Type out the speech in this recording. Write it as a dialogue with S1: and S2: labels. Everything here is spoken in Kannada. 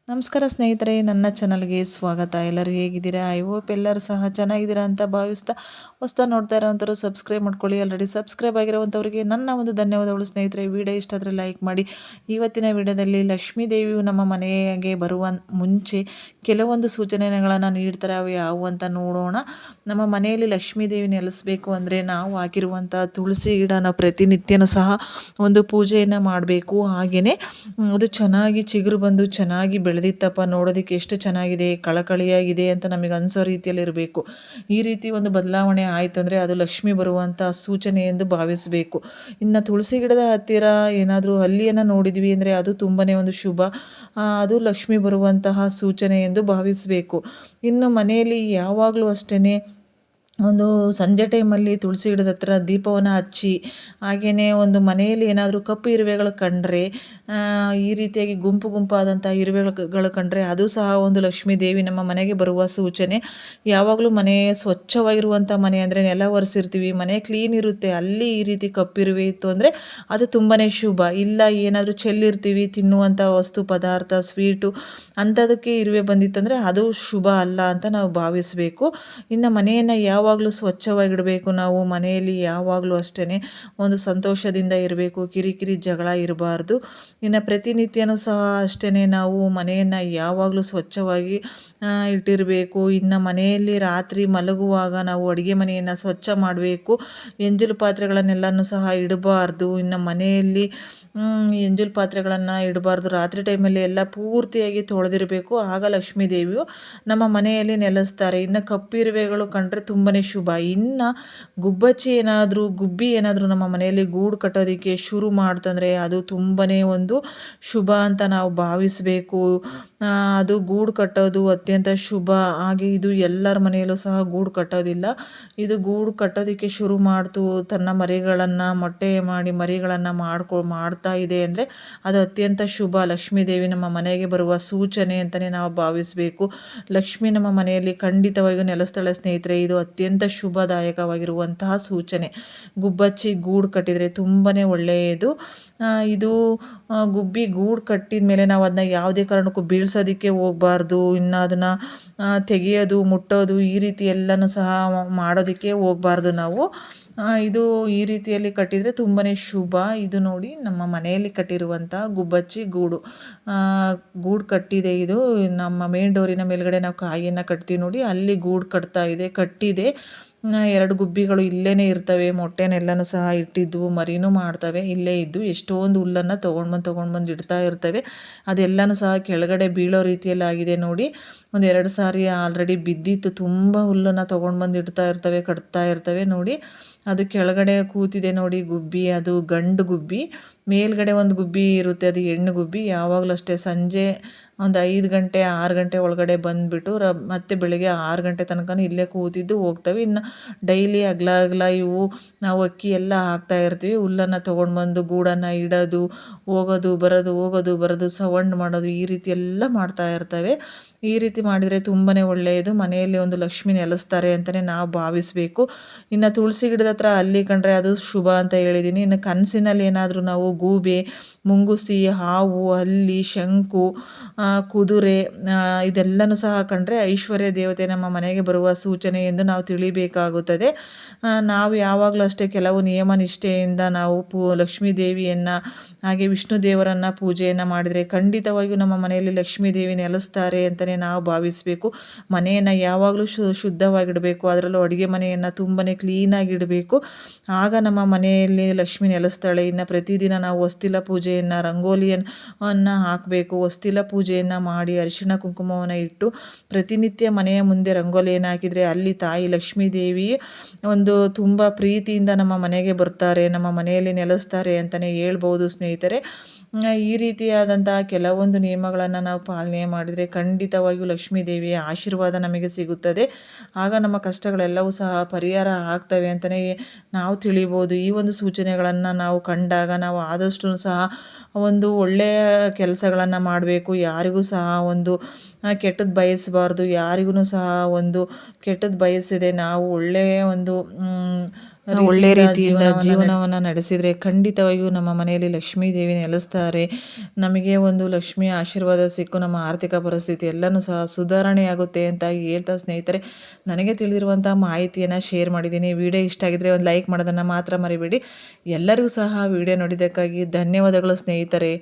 S1: ನಮಸ್ಕಾರ ಸ್ನೇಹಿತರೆ, ನನ್ನ ಚಾನಲ್ಗೆ ಸ್ವಾಗತ. ಎಲ್ಲರೂ ಹೇಗಿದ್ದೀರಾ? ಐ ಹೋಪ್ ಎಲ್ಲರೂ ಸಹ ಚೆನ್ನಾಗಿದ್ದೀರಾ ಅಂತ ಭಾವಿಸ್ತಾ ಹೊಸ್ತಾ ನೋಡ್ತಾ ಇರೋವಂಥವ್ರು ಸಬ್ಸ್ಕ್ರೈಬ್ ಮಾಡ್ಕೊಳ್ಳಿ. ಆಲ್ರೆಡಿ ಸಬ್ಸ್ಕ್ರೈಬ್ ಆಗಿರೋವಂಥವ್ರಿಗೆ ನನ್ನ ಒಂದು ಧನ್ಯವಾದಗಳು ಸ್ನೇಹಿತರೆ. ವಿಡಿಯೋ ಇಷ್ಟ ಆದರೆ ಲೈಕ್ ಮಾಡಿ. ಇವತ್ತಿನ ವಿಡಿಯೋದಲ್ಲಿ ಲಕ್ಷ್ಮೀ ದೇವಿಯು ನಮ್ಮ ಮನೆಗೆ ಬರುವ ಮುಂಚೆ ಕೆಲವೊಂದು ಸೂಚನೆಗಳನ್ನು ನೀಡ್ತಾರೆ. ಅವು ಯಾವುವು ಅಂತ ನೋಡೋಣ. ನಮ್ಮ ಮನೆಯಲ್ಲಿ ಲಕ್ಷ್ಮೀ ದೇವಿ ನೆಲೆಸಬೇಕು ಅಂದರೆ ನಾವು ಹಾಕಿರುವಂಥ ತುಳಸಿ ಗಿಡನ ಪ್ರತಿನಿತ್ಯನೂ ಸಹ ಒಂದು ಪೂಜೆಯನ್ನು ಮಾಡಬೇಕು. ಹಾಗೆಯೇ ಅದು ಚೆನ್ನಾಗಿ ಚಿಗುರು ಬಂದು ಚೆನ್ನಾಗಿ ಬೆಳೆದಿತ್ತಪ್ಪ, ನೋಡೋದಕ್ಕೆ ಎಷ್ಟು ಚೆನ್ನಾಗಿದೆ, ಕಳಕಳಿಯಾಗಿದೆ ಅಂತ ನಮಗೆ ಅನಿಸೋ ರೀತಿಯಲ್ಲಿ ಇರಬೇಕು. ಈ ರೀತಿ ಒಂದು ಬದಲಾವಣೆ ಆಯಿತು ಅಂದರೆ ಅದು ಲಕ್ಷ್ಮಿ ಬರುವಂಥ ಸೂಚನೆ ಎಂದು ಭಾವಿಸಬೇಕು. ಇನ್ನು ತುಳಸಿ ಗಿಡದ ಹತ್ತಿರ ಏನಾದರೂ ಹಲ್ಲಿಯನ್ನು ನೋಡಿದ್ವಿ ಅಂದರೆ ಅದು ತುಂಬಾ ಒಂದು ಶುಭ, ಅದು ಲಕ್ಷ್ಮಿ ಬರುವಂತಹ ಸೂಚನೆ ಎಂದು ಭಾವಿಸಬೇಕು. ಇನ್ನು ಮನೆಯಲ್ಲಿ ಯಾವಾಗಲೂ ಅಷ್ಟೇ ಒಂದು ಸಂಜೆ ಟೈಮಲ್ಲಿ ತುಳಸಿ ಗಿಡದ ಹತ್ರ ದೀಪವನ್ನು ಹಚ್ಚಿ, ಹಾಗೆಯೇ ಒಂದು ಮನೆಯಲ್ಲಿ ಏನಾದರೂ ಕಪ್ಪು ಇರುವೆಗಳು ಕಂಡರೆ, ಈ ರೀತಿಯಾಗಿ ಗುಂಪು ಗುಂಪಾದಂಥ ಇರುವೆಗಳು ಕಂಡರೆ ಅದು ಸಹ ಒಂದು ಲಕ್ಷ್ಮೀ ದೇವಿ ನಮ್ಮ ಮನೆಗೆ ಬರುವ ಸೂಚನೆ. ಯಾವಾಗಲೂ ಮನೆ ಸ್ವಚ್ಛವಾಗಿರುವಂಥ ಮನೆ ಅಂದರೆ ನೆಲ ಒರೆಸಿರ್ತೀವಿ, ಮನೆ ಕ್ಲೀನ್ ಇರುತ್ತೆ, ಅಲ್ಲಿ ಈ ರೀತಿ ಕಪ್ಪಿರುವೆ ಇತ್ತು ಅಂದರೆ ಅದು ತುಂಬಾ ಶುಭ. ಇಲ್ಲ ಏನಾದರೂ ಚೆಲ್ಲಿರ್ತೀವಿ, ತಿನ್ನುವಂಥ ವಸ್ತು ಪದಾರ್ಥ ಸ್ವೀಟು ಅಂಥದಕ್ಕೆ ಇರುವೆ ಬಂದಿತ್ತಂದರೆ ಅದು ಶುಭ ಅಲ್ಲ ಅಂತ ನಾವು ಭಾವಿಸಬೇಕು. ಇನ್ನು ಮನೆಯನ್ನು ಯಾವಾಗಲೂ ಸ್ವಚ್ಛವಾಗಿಡಬೇಕು. ನಾವು ಮನೆಯಲ್ಲಿ ಯಾವಾಗಲೂ ಅಷ್ಟೇ ಒಂದು ಸಂತೋಷದಿಂದ ಇರಬೇಕು, ಕಿರಿಕಿರಿ ಜಗಳ ಇರಬಾರ್ದು. ಇನ್ನು ಪ್ರತಿನಿತ್ಯನೂ ಸಹ ಅಷ್ಟೇ ನಾವು ಮನೆಯನ್ನು ಯಾವಾಗಲೂ ಸ್ವಚ್ಛವಾಗಿ ಇಟ್ಟಿರಬೇಕು. ಇನ್ನು ಮನೆಯಲ್ಲಿ ರಾತ್ರಿ ಮಲಗುವಾಗ ನಾವು ಅಡುಗೆ ಮನೆಯನ್ನು ಸ್ವಚ್ಛ ಮಾಡಬೇಕು. ಎಂಜಲು ಪಾತ್ರೆಗಳನ್ನೆಲ್ಲನೂ ಸಹ ಇಡಬಾರ್ದು. ಇನ್ನು ಮನೆಯಲ್ಲಿ ಎಂಜಲು ಪಾತ್ರೆಗಳನ್ನು ಇಡಬಾರ್ದು. ರಾತ್ರಿ ಟೈಮಲ್ಲಿ ಎಲ್ಲ ಪೂರ್ತಿಯಾಗಿ ತೊಳೆದಿರಬೇಕು. ಆಗ ಲಕ್ಷ್ಮೀ ದೇವಿಯು ನಮ್ಮ ಮನೆಯಲ್ಲಿ ನೆಲೆಸ್ತಾರೆ. ಇನ್ನು ಕಪ್ಪಿರುವೆಗಳು ಕಂಡ್ರೆ ತುಂಬಾ ಶುಭ. ಇನ್ನು ಗುಬ್ಬಿ ಏನಾದರೂ ನಮ್ಮ ಮನೆಯಲ್ಲಿ ಗೂಡು ಕಟ್ಟೋದಕ್ಕೆ ಶುರು ಮಾಡ್ತಂದರೆ ಅದು ತುಂಬಾ ಒಂದು ಶುಭ ಅಂತ ನಾವು ಭಾವಿಸಬೇಕು. ಅದು ಗೂಡು ಕಟ್ಟೋದು ಅತ್ಯಂತ ಶುಭ. ಹಾಗೆ ಇದು ಎಲ್ಲರ ಮನೆಯಲ್ಲೂ ಸಹ ಗೂಡು ಕಟ್ಟೋದಿಲ್ಲ. ಇದು ಗೂಡು ಕಟ್ಟೋದಕ್ಕೆ ಶುರು ಮಾಡ್ತು, ತನ್ನ ಮರಿಗಳನ್ನು ಮೊಟ್ಟೆ ಮಾಡಿ ಮರಿಗಳನ್ನು ಮಾಡ್ತಾ ಇದೆ ಅಂದರೆ ಅದು ಅತ್ಯಂತ ಶುಭ. ಲಕ್ಷ್ಮೀ ದೇವಿ ನಮ್ಮ ಮನೆಗೆ ಬರುವ ಸೂಚನೆ ಅಂತಲೇ ನಾವು ಭಾವಿಸಬೇಕು. ಲಕ್ಷ್ಮಿ ನಮ್ಮ ಮನೆಯಲ್ಲಿ ಖಂಡಿತವಾಗಿಯೂ ನೆಲೆಸ್ತಾಳೆ ಸ್ನೇಹಿತರೆ. ಇದು ಅತ್ಯಂತ ಶುಭದಾಯಕವಾಗಿರುವಂತಹ ಸೂಚನೆ. ಗುಬ್ಬಚ್ಚಿ ಗೂಡು ಕಟ್ಟಿದರೆ ತುಂಬಾ ಒಳ್ಳೆಯದು. ಇದು ಗುಬ್ಬಿ ಗೂಡು ಕಟ್ಟಿದ ಮೇಲೆ ನಾವು ಅದನ್ನ ಯಾವುದೇ ಕಾರಣಕ್ಕೂ ಬೀಳ್ಸೋದಕ್ಕೆ ಹೋಗಬಾರ್ದು. ಇನ್ನು ಅದನ್ನು ತೆಗೆಯೋದು, ಮುಟ್ಟೋದು ಈ ರೀತಿ ಎಲ್ಲನೂ ಸಹ ಮಾಡೋದಕ್ಕೆ ಹೋಗಬಾರ್ದು ನಾವು. ಇದು ಈ ರೀತಿಯಲ್ಲಿ ಕಟ್ಟಿದರೆ ತುಂಬಾ ಶುಭ. ಇದು ನೋಡಿ ನಮ್ಮ ಮನೆಯಲ್ಲಿ ಕಟ್ಟಿರುವಂಥ ಗುಬ್ಬಚ್ಚಿ ಗೂಡು ಕಟ್ಟಿದೆ. ಇದು ನಮ್ಮ ಮೇನ್ ಡೋರಿನ ಮೇಲ್ಗಡೆ ನಾವು ಕಾಯಿಯನ್ನು ಕಟ್ತೀವಿ ನೋಡಿ, ಅಲ್ಲಿ ಗೂಡು ಕಟ್ಟಿದೆ. 2 ಗುಬ್ಬಿಗಳು ಇಲ್ಲೇ ಇರ್ತವೆ. ಮೊಟ್ಟೆನೆಲ್ಲನೂ ಸಹ ಇಟ್ಟಿದ್ವು, ಮರಿನೂ ಮಾಡ್ತವೆ. ಇಲ್ಲೇ ಇದ್ದು ಎಷ್ಟೊಂದು ಹುಲ್ಲನ್ನು ತೊಗೊಂಡ್ಬಂದು ಇಡ್ತಾ ಇರ್ತವೆ. ಅದೆಲ್ಲನೂ ಸಹ ಕೆಳಗಡೆ ಬೀಳೋ ರೀತಿಯಲ್ಲಿ ಆಗಿದೆ ನೋಡಿ. 2 ಸಾರಿ ಆಲ್ರೆಡಿ ಬಿದ್ದಿತ್ತು. ತುಂಬ ಹುಲ್ಲನ್ನು ತೊಗೊಂಡ್ಬಂದು ಇಡ್ತಾ ಇರ್ತವೆ, ಕಟ್ತಾ ಇರ್ತವೆ ನೋಡಿ. ಅದು ಕೆಳಗಡೆ ಕೂತಿದೆ ನೋಡಿ ಗುಬ್ಬಿ, ಅದು ಗಂಡು ಗುಬ್ಬಿ. ಮೇಲ್ಗಡೆ ಒಂದು ಗುಬ್ಬಿ ಇರುತ್ತೆ, ಅದು ಹೆಣ್ಣು ಗುಬ್ಬಿ. ಯಾವಾಗಲೂ ಅಷ್ಟೇ ಸಂಜೆ ಒಂದು 5 ಗಂಟೆ 6 ಗಂಟೆ ಒಳಗಡೆ ಬಂದುಬಿಟ್ಟು ಮತ್ತೆ ಬೆಳಿಗ್ಗೆ 6 ಗಂಟೆ ತನಕ ಇಲ್ಲೇ ಕೂತಿದ್ದು ಹೋಗ್ತವೆ. ಇನ್ನು ಡೈಲಿ ಅಗಲ ಇವು ನಾವು ಅಕ್ಕಿ ಎಲ್ಲ ಹಾಕ್ತಾ ಇರ್ತೀವಿ. ಹುಲ್ಲನ್ನು ತೊಗೊಂಡ್ಬಂದು ಗೂಡನ್ನು ಇಡೋದು, ಹೋಗೋದು ಬರೋದು, ಸೌಂಡ್ ಮಾಡೋದು ಈ ರೀತಿ ಎಲ್ಲ ಮಾಡ್ತಾ ಇರ್ತವೆ. ಈ ರೀತಿ ಮಾಡಿದರೆ ತುಂಬಾ ಒಳ್ಳೆಯದು. ಮನೆಯಲ್ಲಿ ಒಂದು ಲಕ್ಷ್ಮಿ ನೆಲೆಸ್ತಾರೆ ಅಂತಲೇ ನಾವು ಭಾವಿಸಬೇಕು. ಇನ್ನು ತುಳಸಿ ಗಿಡದ ಹತ್ರ ಹಲ್ಲಿ ಕಂಡ್ರೆ ಅದು ಶುಭ ಅಂತ ಹೇಳಿದ್ದೀನಿ. ಇನ್ನು ಕನಸಿನಲ್ಲಿ ಏನಾದರೂ ನಾವು ಗೂಬೆ, ಮುಂಗುಸಿ, ಹಾವು, ಹಲ್ಲಿ, ಶಂಕು, ಕುದುರೆ ಇದೆಲ್ಲನೂ ಸಹ ಕಂಡ್ರೆ ಐಶ್ವರ್ಯ ದೇವತೆ ನಮ್ಮ ಮನೆಗೆ ಬರುವ ಸೂಚನೆ ಎಂದು ನಾವು ತಿಳಿಬೇಕಾಗುತ್ತದೆ. ನಾವು ಯಾವಾಗಲೂ ಅಷ್ಟೇ ಕೆಲವು ನಿಯಮ ನಿಷ್ಠೆಯಿಂದ ನಾವು ಲಕ್ಷ್ಮೀ ದೇವಿಯನ್ನು ಹಾಗೆ ವಿಷ್ಣು ದೇವರನ್ನು ಪೂಜೆಯನ್ನು ಮಾಡಿದರೆ ಖಂಡಿತವಾಗಿಯೂ ನಮ್ಮ ಮನೆಯಲ್ಲಿ ಲಕ್ಷ್ಮೀ ದೇವಿ ನೆಲೆಸ್ತಾರೆ ಅಂತಲೇ ನಾವು ಭಾವಿಸಬೇಕು. ಮನೆಯನ್ನು ಯಾವಾಗಲೂ ಶುದ್ಧವಾಗಿಡಬೇಕು. ಅದರಲ್ಲೂ ಅಡುಗೆ ಮನೆಯನ್ನು ತುಂಬಾ ಕ್ಲೀನಾಗಿಡಬೇಕು. ಆಗ ನಮ್ಮ ಮನೆಯಲ್ಲಿ ಲಕ್ಷ್ಮಿ ನೆಲೆಸ್ತಾಳೆ. ಇನ್ನು ಪ್ರತಿದಿನ ನಾವು ಹೊಸ್ತಿಲ ಪೂಜೆಯನ್ನು, ರಂಗೋಲಿಯನ್ನು ಹಾಕಬೇಕು. ಹೊಸ್ತಿಲ ಪೂಜೆಯನ್ನು ಮಾಡಿ ಅರಿಶಿಣ ಕುಂಕುಮವನ್ನು ಇಟ್ಟು ಪ್ರತಿನಿತ್ಯ ಮನೆಯ ಮುಂದೆ ರಂಗೋಲಿಯನ್ನು ಹಾಕಿದರೆ ಅಲ್ಲಿ ತಾಯಿ ಲಕ್ಷ್ಮೀ ದೇವಿ ಒಂದು ತುಂಬ ಪ್ರೀತಿಯಿಂದ ನಮ್ಮ ಮನೆಗೆ ಬರ್ತಾರೆ, ನಮ್ಮ ಮನೆಯಲ್ಲಿ ನೆಲೆಸ್ತಾರೆ ಅಂತಲೇ ಹೇಳ್ಬೋದು ಸ್ನೇಹಿತರೆ. ಈ ರೀತಿಯಾದಂತಹ ಕೆಲವೊಂದು ನಿಯಮಗಳನ್ನು ನಾವು ಪಾಲನೆ ಮಾಡಿದರೆ ಖಂಡಿತವಾಗಿಯೂ ಲಕ್ಷ್ಮೀ ದೇವಿಯ ಆಶೀರ್ವಾದ ನಮಗೆ ಸಿಗುತ್ತದೆ. ಆಗ ನಮ್ಮ ಕಷ್ಟಗಳೆಲ್ಲವೂ ಸಹ ಪರಿಹಾರ ಆಗ್ತವೆ ಅಂತಲೇ ನಾವು ತಿಳಿಬೋದು. ಈ ಒಂದು ಸೂಚನೆಗಳನ್ನು ನಾವು ಕಂಡಾಗ ನಾವು ಆದಷ್ಟು ಸಹ ಒಂದು ಒಳ್ಳೆಯ ಕೆಲಸಗಳನ್ನು ಮಾಡಬೇಕು. ಯಾರಿಗೂ ಸಹ ಒಂದು ಕೆಟ್ಟದ್ದು ಬಯಸಬಾರ್ದು. ಯಾರಿಗೂ ಸಹ ಒಂದು ಕೆಟ್ಟದ್ದು ಬಯಸದೆ ನಾವು ಒಳ್ಳೆಯ ಒಂದು ಒಳ್ಳೆ ರೀತಿಯಿಂದ ಜೀವನವನ್ನು ನಡೆಸಿದರೆ ಖಂಡಿತವಾಗಿಯೂ ನಮ್ಮ ಮನೆಯಲ್ಲಿ ಲಕ್ಷ್ಮೀ ದೇವಿ ನೆಲೆಸ್ತಾರೆ. ನಮಗೆ ಒಂದು ಲಕ್ಷ್ಮಿಯ ಆಶೀರ್ವಾದ ಸಿಕ್ಕು ನಮ್ಮ ಆರ್ಥಿಕ ಪರಿಸ್ಥಿತಿ ಎಲ್ಲನೂ ಸಹ ಸುಧಾರಣೆಯಾಗುತ್ತೆ ಅಂತ ಹೇಳ್ತಾ ಸ್ನೇಹಿತರೆ, ನನಗೆ ತಿಳಿದಿರುವಂಥ ಮಾಹಿತಿಯನ್ನು ಶೇರ್ ಮಾಡಿದ್ದೀನಿ. ವಿಡಿಯೋ ಇಷ್ಟ ಆಗಿದ್ರೆ ಒಂದು ಲೈಕ್ ಮಾಡೋದನ್ನು ಮಾತ್ರ ಮರಿಬೇಡಿ. ಎಲ್ಲರಿಗೂ ಸಹ ವಿಡಿಯೋ ನೋಡಿದ್ದಕ್ಕಾಗಿ ಧನ್ಯವಾದಗಳು ಸ್ನೇಹಿತರೆ.